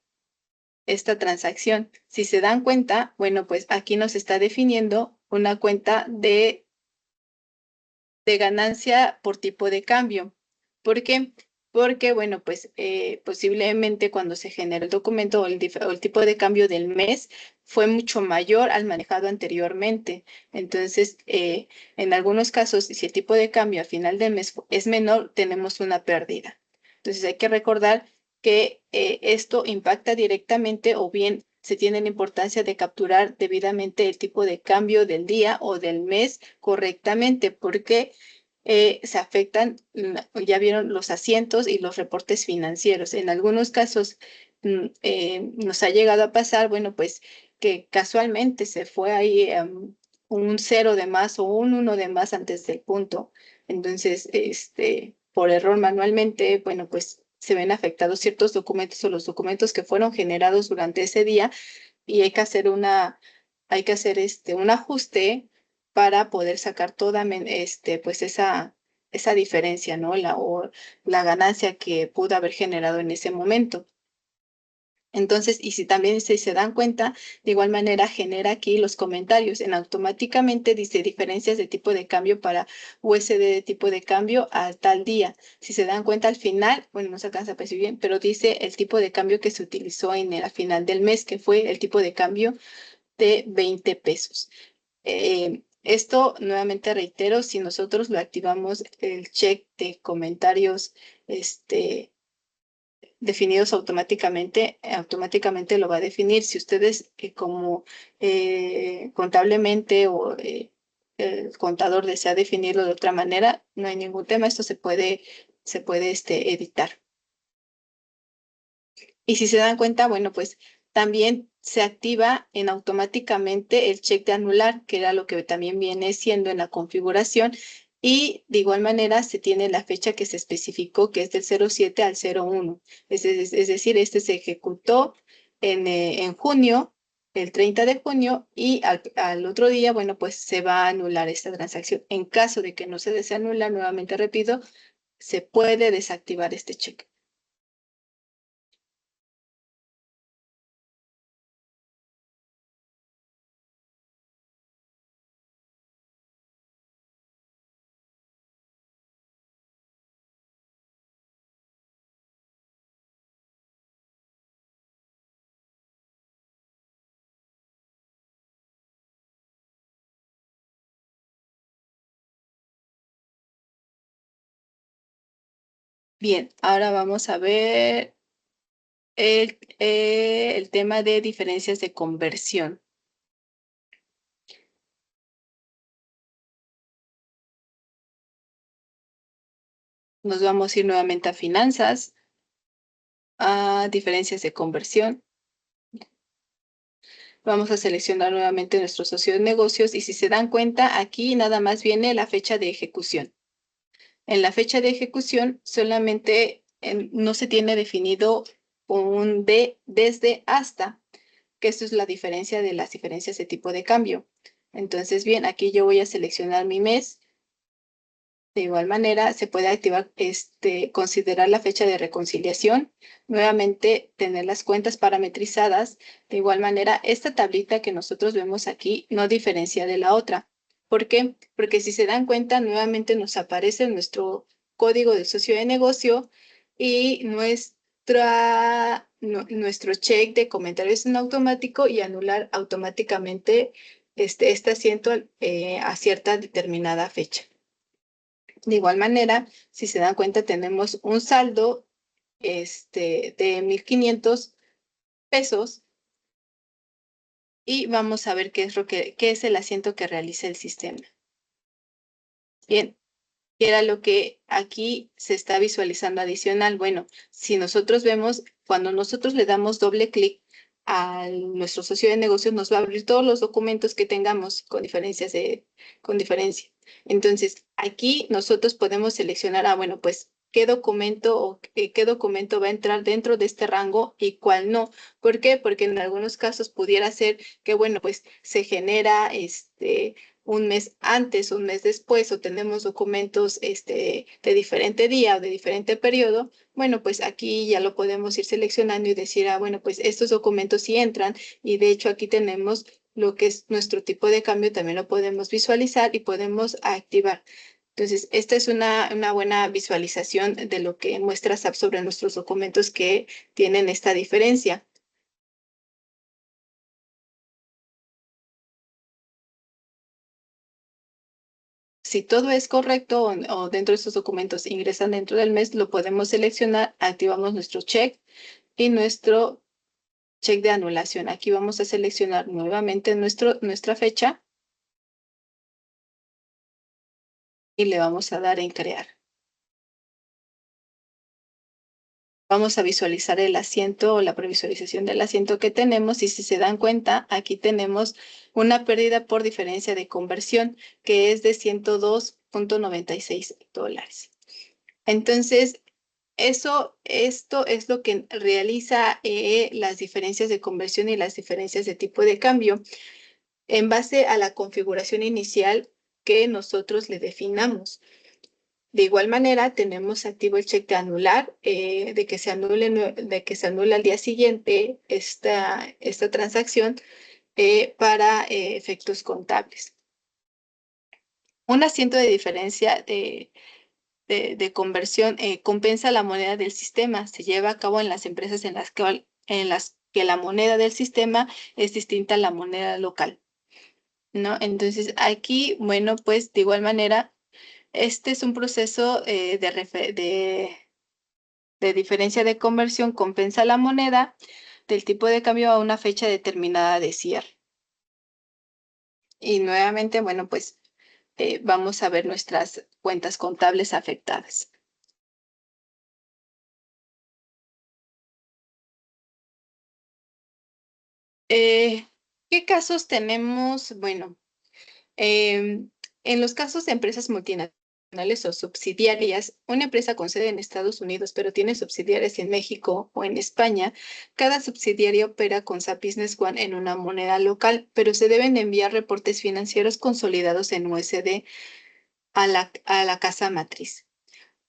transacción. Si se dan cuenta, bueno, pues aquí nos está definiendo una cuenta de ganancia por tipo de cambio. ¿Por qué? Porque, bueno, pues posiblemente cuando se genera el documento o el tipo de cambio del mes fue mucho mayor al manejado anteriormente. Entonces, en algunos casos, si el tipo de cambio a final del mes es menor, tenemos una pérdida. Entonces, hay que recordar que esto impacta directamente o bien se tiene la importancia de capturar debidamente el tipo de cambio del día o del mes correctamente, porque se afectan, ya vieron, los asientos y los reportes financieros. En algunos casos nos ha llegado a pasar, bueno, pues que casualmente se fue ahí un cero de más o un uno de más antes del punto. Entonces, por error manualmente, bueno, pues se ven afectados ciertos documentos o los documentos que fueron generados durante ese día y hay que hacer un ajuste para poder sacar toda pues esa diferencia, ¿no? O la ganancia que pudo haber generado en ese momento. Entonces, y si también se dan cuenta, de igual manera genera aquí los comentarios. En automáticamente dice diferencias de tipo de cambio para USD de tipo de cambio a tal día. Si se dan cuenta al final, bueno, no se alcanza a percibir bien, pero dice el tipo de cambio que se utilizó al final del mes, que fue el tipo de cambio de 20 pesos. Esto, nuevamente reitero, si nosotros lo activamos, el check de comentarios, definidos automáticamente, automáticamente lo va a definir. Si ustedes como contablemente o el contador desea definirlo de otra manera, no hay ningún tema, esto se puede editar. Y si se dan cuenta, bueno, pues también se activa en automáticamente el check de anular, que era lo que también viene siendo en la configuración. Y de igual manera se tiene la fecha que se especificó, que es del 07 al 01. Es decir, este se ejecutó en junio, el 30 de junio, y al otro día, bueno, pues se va a anular esta transacción. En caso de que no se desee anular, nuevamente repito, se puede desactivar este check. Bien, ahora vamos a ver el tema de diferencias de conversión. Nos vamos a ir nuevamente a finanzas, a diferencias de conversión. Vamos a seleccionar nuevamente nuestro socio de negocios y si se dan cuenta, aquí nada más viene la fecha de ejecución. En la fecha de ejecución solamente no se tiene definido un desde hasta, que esto es la diferencia de las diferencias de tipo de cambio. Entonces, bien, aquí yo voy a seleccionar mi mes. De igual manera, se puede activar, considerar la fecha de reconciliación, nuevamente tener las cuentas parametrizadas. De igual manera, esta tablita que nosotros vemos aquí no diferencia de la otra. ¿Por qué? Porque si se dan cuenta, nuevamente nos aparece nuestro código de socio de negocio y nuestro check de comentarios en automático y anular automáticamente este asiento a cierta determinada fecha. De igual manera, si se dan cuenta, tenemos un saldo de 1,500 pesos y vamos a ver qué es el asiento que realiza el sistema. Bien, ¿qué era lo que aquí se está visualizando adicional? Bueno, si nosotros vemos, cuando nosotros le damos doble clic a nuestro socio de negocios, nos va a abrir todos los documentos que tengamos con diferencia. Entonces, aquí nosotros podemos seleccionar, bueno, pues qué documento o qué documento va a entrar dentro de este rango y cuál no. ¿Por qué? Porque en algunos casos pudiera ser que, bueno, pues se genera un mes antes, un mes después, o tenemos documentos de diferente día o de diferente periodo, bueno, pues aquí ya lo podemos ir seleccionando y decir, bueno, pues estos documentos sí entran y de hecho aquí tenemos lo que es nuestro tipo de cambio, también lo podemos visualizar y podemos activar. Entonces, esta es una buena visualización de lo que muestra SAP sobre nuestros documentos que tienen esta diferencia. Si todo es correcto o dentro de estos documentos ingresan dentro del mes, lo podemos seleccionar, activamos nuestro check y nuestro check de anulación. Aquí vamos a seleccionar nuevamente nuestra fecha y le vamos a dar en crear. Vamos a visualizar el asiento o la previsualización del asiento que tenemos y si se dan cuenta, aquí tenemos una pérdida por diferencia de conversión que es de $102.96. Entonces, esto es lo que realiza las diferencias de conversión y las diferencias de tipo de cambio en base a la configuración inicial que nosotros le definamos. De igual manera, tenemos activo el cheque anular, de que se anule al día siguiente esta transacción para efectos contables. Un asiento de diferencia de conversión compensa la moneda del sistema. Se lleva a cabo en las empresas en las que la moneda del sistema es distinta a la moneda local, ¿no? Entonces, aquí, bueno, pues de igual manera, este es un proceso de diferencia de conversión, compensa la moneda del tipo de cambio a una fecha determinada de cierre. Y nuevamente, bueno, pues vamos a ver nuestras cuentas contables afectadas. ¿Qué casos tenemos? Bueno, en los casos de empresas multinacionales o subsidiarias, una empresa con sede en Estados Unidos, pero tiene subsidiarias en México o en España, cada subsidiaria opera con SAP Business One en una moneda local, pero se deben enviar reportes financieros consolidados en USD a la casa matriz.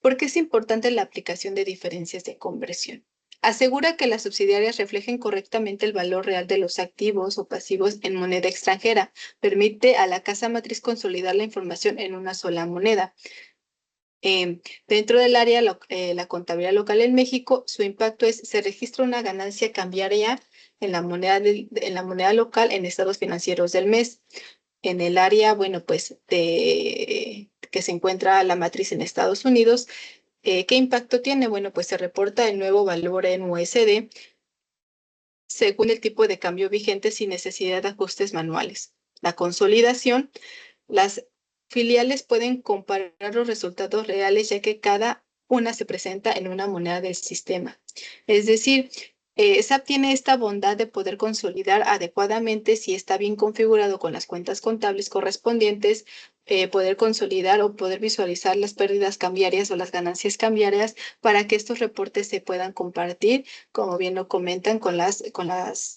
¿Por qué es importante la aplicación de diferencias de conversión? Asegura que las subsidiarias reflejen correctamente el valor real de los activos o pasivos en moneda extranjera. Permite a la casa matriz consolidar la información en una sola moneda. Dentro del área, la contabilidad local en México, su impacto es, se registra una ganancia cambiaria en la moneda local en estados financieros del mes. En el área, bueno, pues que se encuentra la matriz en Estados Unidos, ¿qué impacto tiene? Bueno, pues se reporta el nuevo valor en USD según el tipo de cambio vigente sin necesidad de ajustes manuales. La consolidación, las filiales pueden comparar los resultados reales ya que cada una se presenta en una moneda del sistema. Es decir, SAP tiene esta bondad de poder consolidar adecuadamente si está bien configurado con las cuentas contables correspondientes, poder consolidar o poder visualizar las pérdidas cambiarias o las ganancias cambiarias para que estos reportes se puedan compartir, como bien lo comentan, con las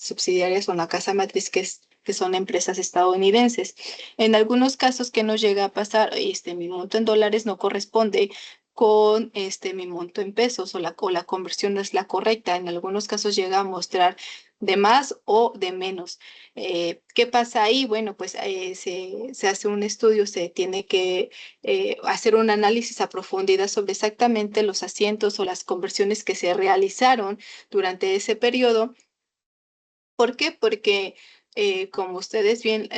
subsidiarias, con la casa matriz que son empresas estadounidenses. En algunos casos que nos llega a pasar, mi monto en dólares no corresponde con mi monto en pesos o la conversión no es la correcta. En algunos casos llega a mostrar de más o de menos. ¿Qué pasa ahí? Bueno, pues se hace un estudio, se tiene que hacer un análisis a profundidad sobre exactamente los asientos o las conversiones que se realizaron durante ese periodo. ¿Por qué? Porque como ustedes bien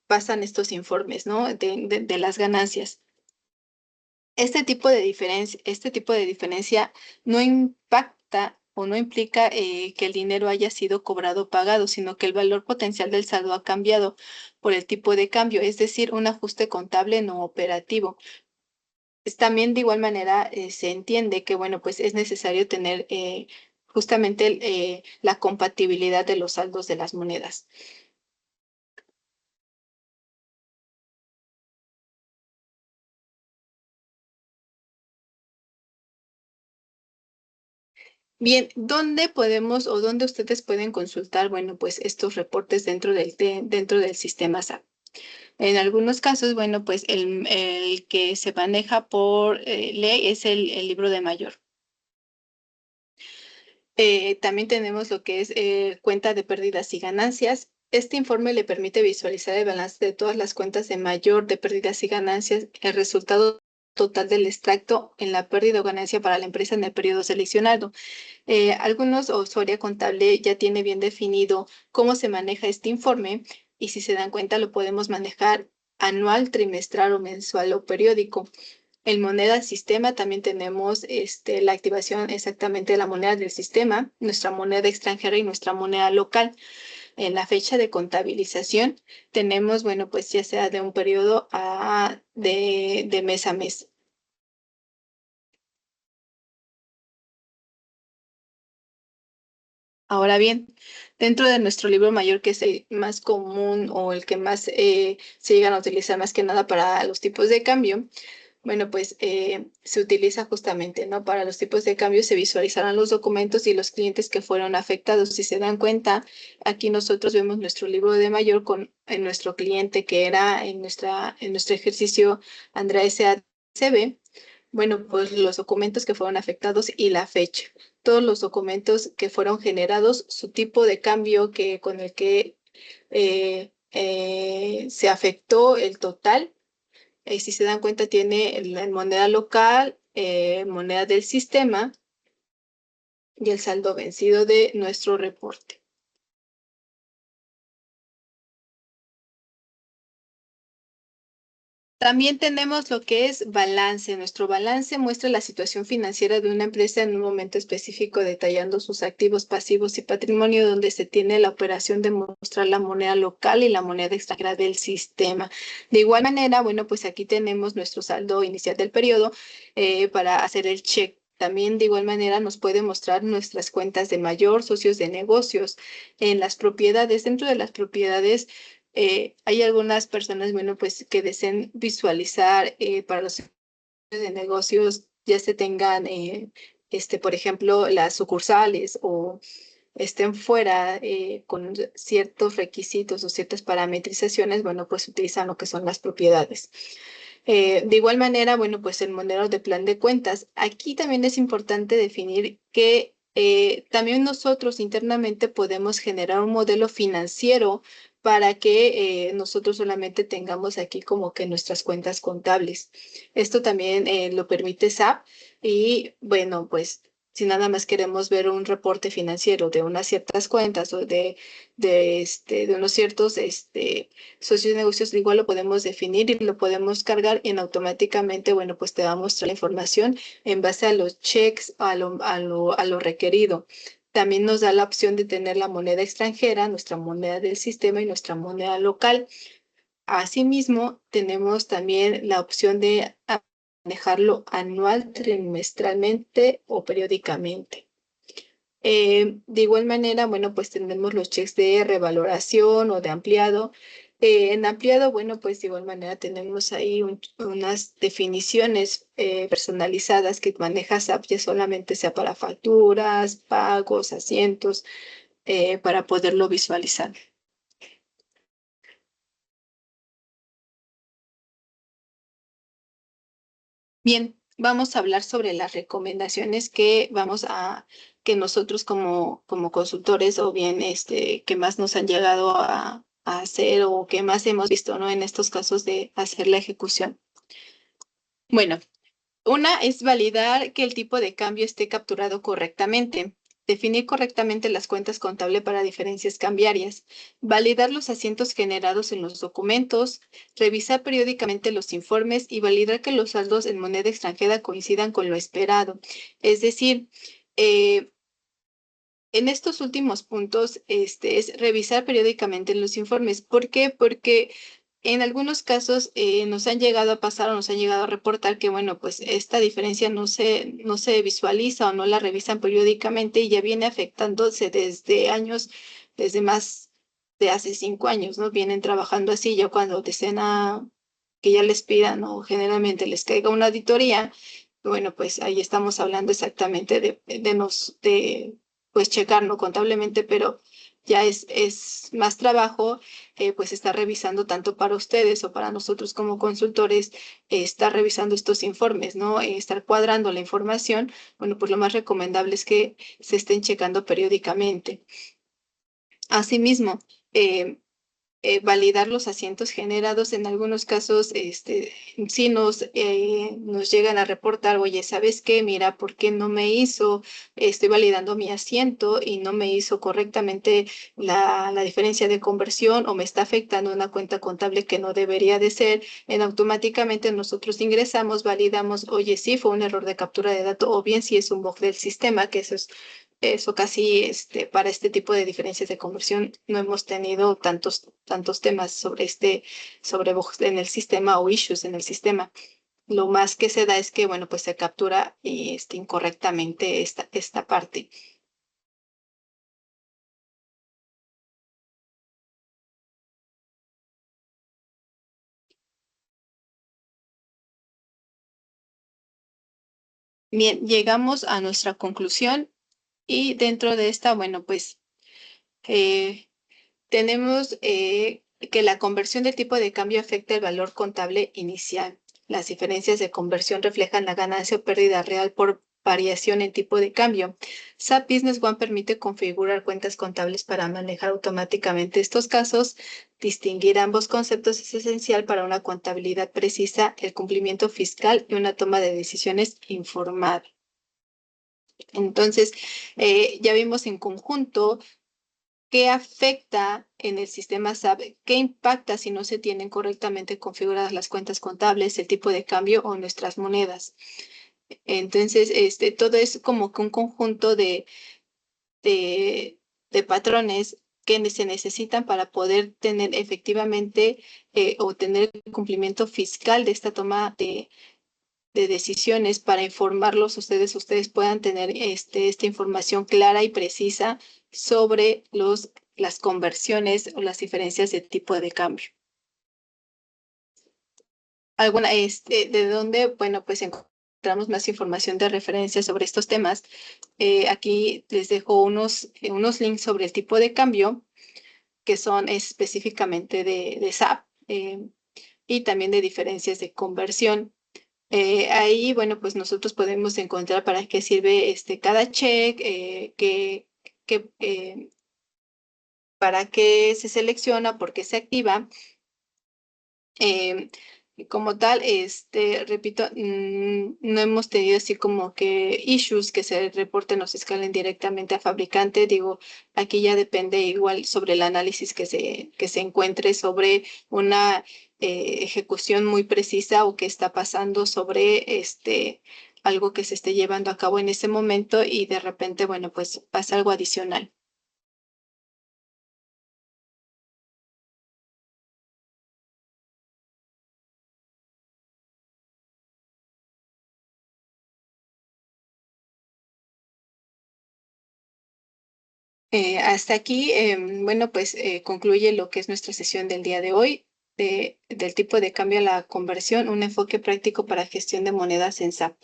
pasan estos informes, ¿no? De las ganancias. Este tipo de diferencia no impacta o no implica que el dinero haya sido cobrado o pagado, sino que el valor potencial del saldo ha cambiado por el tipo de cambio, es decir, un ajuste contable no operativo. También de igual manera se entiende que, bueno, pues es necesario tener justamente la compatibilidad de los saldos de las monedas. Bien, ¿dónde podemos o dónde ustedes pueden consultar, bueno, pues estos reportes dentro del sistema SAP? En algunos casos, bueno, pues el que se maneja por ley es el libro de mayor. También tenemos lo que es cuenta de pérdidas y ganancias. Este informe le permite visualizar el balance de todas las cuentas de mayor, de pérdidas y ganancias, el resultado total del extracto en la pérdida o ganancia para la empresa en el periodo seleccionado. Algunos o su área contable ya tiene bien definido cómo se maneja este informe y si se dan cuenta lo podemos manejar anual, trimestral o mensual o periódico. En moneda sistema también tenemos la activación exactamente de la moneda del sistema, nuestra moneda extranjera y nuestra moneda local. En la fecha de contabilización tenemos, bueno, pues ya sea de un periodo de mes a mes. Ahora bien, dentro de nuestro libro mayor, que es el más común o el que más se llegan a utilizar más que nada para los tipos de cambio, bueno, pues se utiliza justamente, ¿no? Para los tipos de cambio se visualizarán los documentos y los clientes que fueron afectados. Si se dan cuenta, aquí nosotros vemos nuestro libro de mayor con nuestro cliente que era en nuestro ejercicio Andrea S.A. se ve, bueno, pues los documentos que fueron afectados y la fecha. Todos los documentos que fueron generados, su tipo de cambio con el que se afectó el total. Si se dan cuenta, tiene la moneda local, moneda del sistema y el saldo vencido de nuestro reporte. También tenemos lo que es balance. Nuestro balance muestra la situación financiera de una empresa en un momento específico, detallando sus activos, pasivos y patrimonio, donde se tiene la operación de mostrar la moneda local y la moneda extranjera del sistema. De igual manera, bueno, pues aquí tenemos nuestro saldo inicial del periodo para hacer el check. También de igual manera nos puede mostrar nuestras cuentas de mayor, socios de negocios, en las propiedades. Dentro de las propiedades hay algunas personas, bueno, pues que deseen visualizar para los de negocios, ya se tengan, por ejemplo, las sucursales o estén fuera con ciertos requisitos o ciertas parametrizaciones, bueno, pues utilizan lo que son las propiedades. De igual manera, bueno, pues el modelo de plan de cuentas. Aquí también es importante definir que también nosotros internamente podemos generar un modelo financiero para que nosotros solamente tengamos aquí como que nuestras cuentas contables. Esto también lo permite SAP y bueno, pues si nada más queremos ver un reporte financiero de unas ciertas cuentas o de unos ciertos socios de negocios, igual lo podemos definir y lo podemos cargar en automáticamente, bueno, pues te va a mostrar la información en base a los checks, a lo requerido. También nos da la opción de tener la moneda extranjera, nuestra moneda del sistema y nuestra moneda local. Asimismo, tenemos también la opción de manejarlo anual, trimestralmente o periódicamente. De igual manera, bueno, pues tenemos los checks de revaloración o de ampliado. En ampliado, bueno, pues de igual manera tenemos ahí unas definiciones personalizadas que maneja SAP, ya solamente sea para facturas, pagos, asientos, para poderlo visualizar. Bien, vamos a hablar sobre las recomendaciones que nosotros como consultores o bien que más nos han llegado a hacer o que más hemos visto, ¿no? En estos casos de hacer la ejecución. Bueno, una es validar que el tipo de cambio esté capturado correctamente. Definir correctamente las cuentas contables para diferencias cambiarias. Validar los asientos generados en los documentos. Revisar periódicamente los informes y validar que los saldos en moneda extranjera coincidan con lo esperado. Es decir, eh, en estos últimos puntos, es revisar periódicamente los informes. ¿Por qué? Porque en algunos casos nos han llegado a pasar o nos han llegado a reportar que, bueno, pues esta diferencia no se visualiza o no la revisan periódicamente y ya viene afectándose desde años, desde más de hace 5 años, ¿no? Vienen trabajando así, ya cuando desean que ya les pidan o generalmente les caiga una auditoría, bueno, pues ahí estamos hablando exactamente de pues checarlo contablemente, pero ya es más trabajo, pues estar revisando tanto para ustedes o para nosotros como consultores, estar revisando estos informes, ¿no? Estar cuadrando la información, bueno, pues lo más recomendable es que se estén checando periódicamente. Asimismo, eh, validar los asientos generados. En algunos casos, sí nos llegan a reportar, oye, ¿sabes qué? Mira, ¿por qué no me hizo? Estoy validando mi asiento y no me hizo correctamente la diferencia de conversión o me está afectando una cuenta contable que no debería de ser. Automáticamente nosotros ingresamos, validamos, oye, sí, fue un error de captura de datos o bien si es un bug del sistema, que eso casi, para este tipo de diferencias de conversión no hemos tenido tantos temas sobre bugs en el sistema o issues en el sistema. Lo más que se da es que, bueno, pues se captura incorrectamente esta parte. Bien, llegamos a nuestra conclusión y dentro de esta, bueno, pues eh, tenemos que la conversión del tipo de cambio afecta el valor contable inicial. Las diferencias de conversión reflejan la ganancia o pérdida real por variación en tipo de cambio. SAP Business One permite configurar cuentas contables para manejar automáticamente estos casos. Distinguir ambos conceptos es esencial para una contabilidad precisa, el cumplimiento fiscal y una toma de decisiones informada. Entonces, ya vimos en conjunto qué afecta en el sistema SAP, qué impacta si no se tienen correctamente configuradas las cuentas contables, el tipo de cambio o nuestras monedas. Entonces, todo es como que un conjunto de, de patrones que se necesitan para poder tener efectivamente o tener el cumplimiento fiscal de esta toma de decisiones para informarlos ustedes puedan tener esta información clara y precisa sobre las conversiones o las diferencias de tipo de cambio. ¿De dónde? Bueno, pues encontramos más información de referencia sobre estos temas. Aquí les dejo unos links sobre el tipo de cambio que son específicamente de SAP y también de diferencias de conversión. Ahí, bueno, pues nosotros podemos encontrar para qué sirve cada check, para qué se selecciona, por qué se activa. Eh, Como tal, repito, no hemos tenido así como que issues que se reporten o se escalen directamente a fabricante. Digo, aquí ya depende igual sobre el análisis que se encuentre sobre una ejecución muy precisa o qué está pasando sobre algo que se esté llevando a cabo en ese momento y de repente, bueno, pues pasa algo adicional. Hasta aquí, bueno, pues concluye lo que es nuestra sesión del día de hoy del tipo de cambio a la conversión, un enfoque práctico para gestión de monedas en SAP.